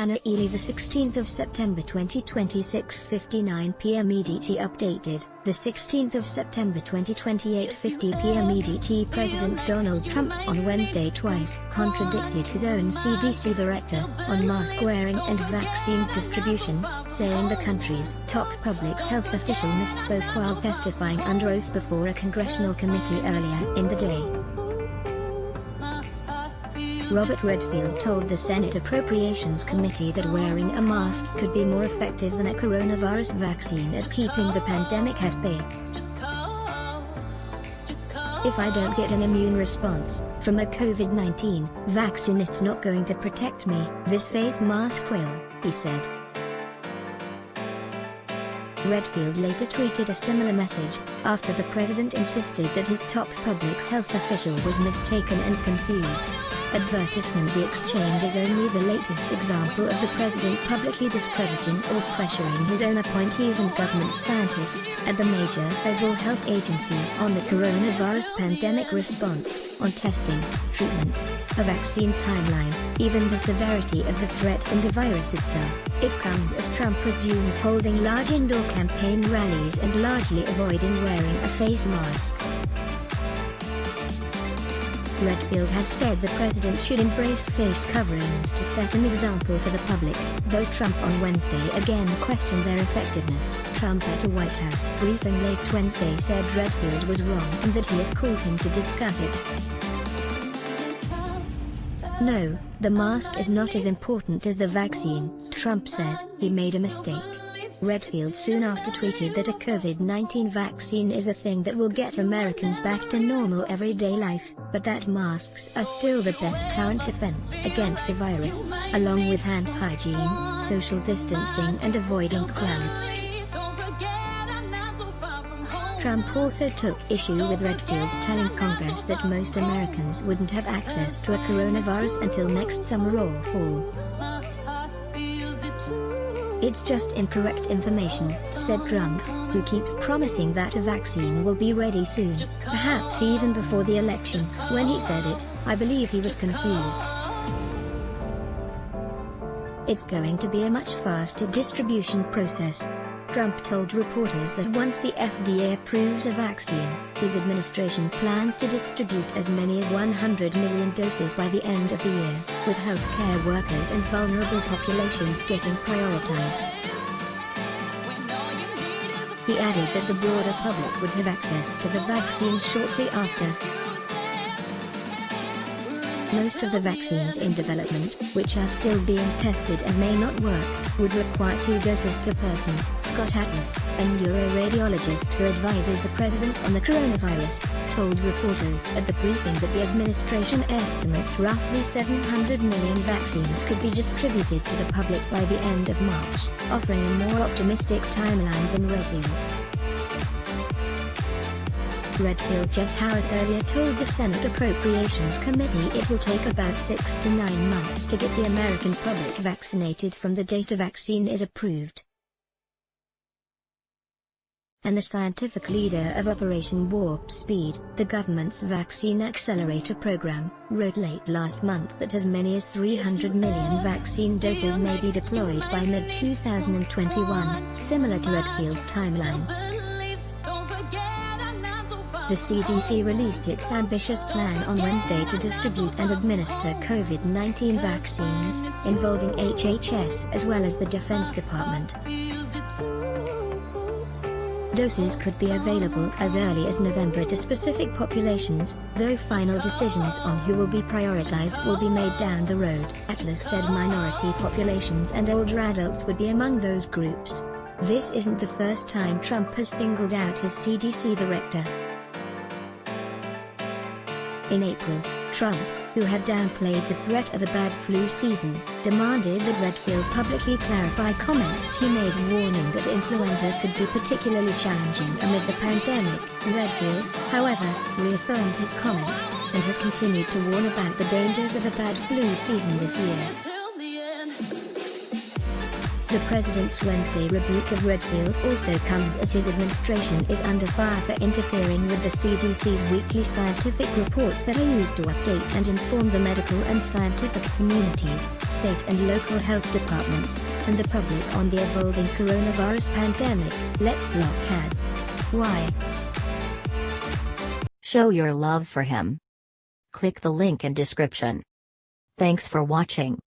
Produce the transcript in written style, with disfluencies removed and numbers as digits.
Louisiana early the 16th of September 2020 6:59 p.m. EDT updated, the 16th of September 2020 8:50 p.m. EDT. President Donald Trump on Wednesday twice contradicted his own CDC director on mask wearing and vaccine distribution, saying the country's top public health official misspoke while testifying under oath before a congressional committee earlier in the day. Robert Redfield told the Senate Appropriations Committee that wearing a mask could be more effective than a coronavirus vaccine at keeping the pandemic at bay. "If I don't get an immune response from the COVID-19 vaccine, it's not going to protect me. This face mask will," he said. Redfield later tweeted a similar message, after the president insisted that his top public health official was mistaken and confused. Advertisement: the exchange is only the latest example of the president publicly discrediting or pressuring his own appointees and government scientists at the major federal health agencies on the coronavirus pandemic response, on testing, treatments, a vaccine timeline, even the severity of the threat and the virus itself. It comes as Trump resumes holding large indoor campaign rallies and largely avoiding wearing a face mask. Redfield has said the president should embrace face coverings to set an example for the public, though Trump on Wednesday again questioned their effectiveness. Trump at a White House briefing late Wednesday said Redfield was wrong and that he had called him to discuss it. "No, the mask is not as important as the vaccine," Trump said. He made a mistake. Redfield soon after tweeted that a COVID-19 vaccine is the thing that will get Americans back to normal everyday life, but that masks are still the best current defense against the virus, along with hand hygiene, social distancing and avoiding crowds. Trump also took issue with Redfield's telling Congress that most Americans wouldn't have access to a coronavirus until next summer or fall. "It's just incorrect information," said Trump, who keeps promising that a vaccine will be ready soon, perhaps even before the election. When he said it, I believe he was confused. "It's going to be a much faster distribution process." Trump told reporters that once the FDA approves a vaccine, his administration plans to distribute as many as 100 million doses by the end of the year, with healthcare workers and vulnerable populations getting prioritized. He added that the broader public would have access to the vaccine shortly after. Most of the vaccines in development, which are still being tested and may not work, would require 2 doses per person. Scott Atlas, a neuroradiologist who advises the president on the coronavirus, told reporters at the briefing that the administration estimates roughly 700 million vaccines could be distributed to the public by the end of March, offering a more optimistic timeline than Redfield. Redfield just hours earlier told the Senate Appropriations Committee it will take about 6 to 9 months to get the American public vaccinated from the date a vaccine is approved. And the scientific leader of Operation Warp Speed, the government's vaccine accelerator program, wrote late last month that as many as 300 million vaccine doses may be deployed by mid-2021, similar to Redfield's timeline. The CDC released its ambitious plan on Wednesday to distribute and administer COVID-19 vaccines, involving HHS as well as the Defense Department. Doses could be available as early as November to specific populations, though final decisions on who will be prioritized will be made down the road. Atlas said minority populations and older adults would be among those groups. This isn't the first time Trump has singled out his CDC director. In April, Trump, who had downplayed the threat of a bad flu season, demanded that Redfield publicly clarify comments he made warning that influenza could be particularly challenging amid the pandemic. Redfield, however, reaffirmed his comments, and has continued to warn about the dangers of a bad flu season this year. The president's Wednesday rebuke of Redfield also comes as his administration is under fire for interfering with the CDC's weekly scientific reports that are used to update and inform the medical and scientific communities, state and local health departments, and the public on the evolving coronavirus pandemic. Let's block ads. Why? Show your love for him. Click the link in description. Thanks for watching.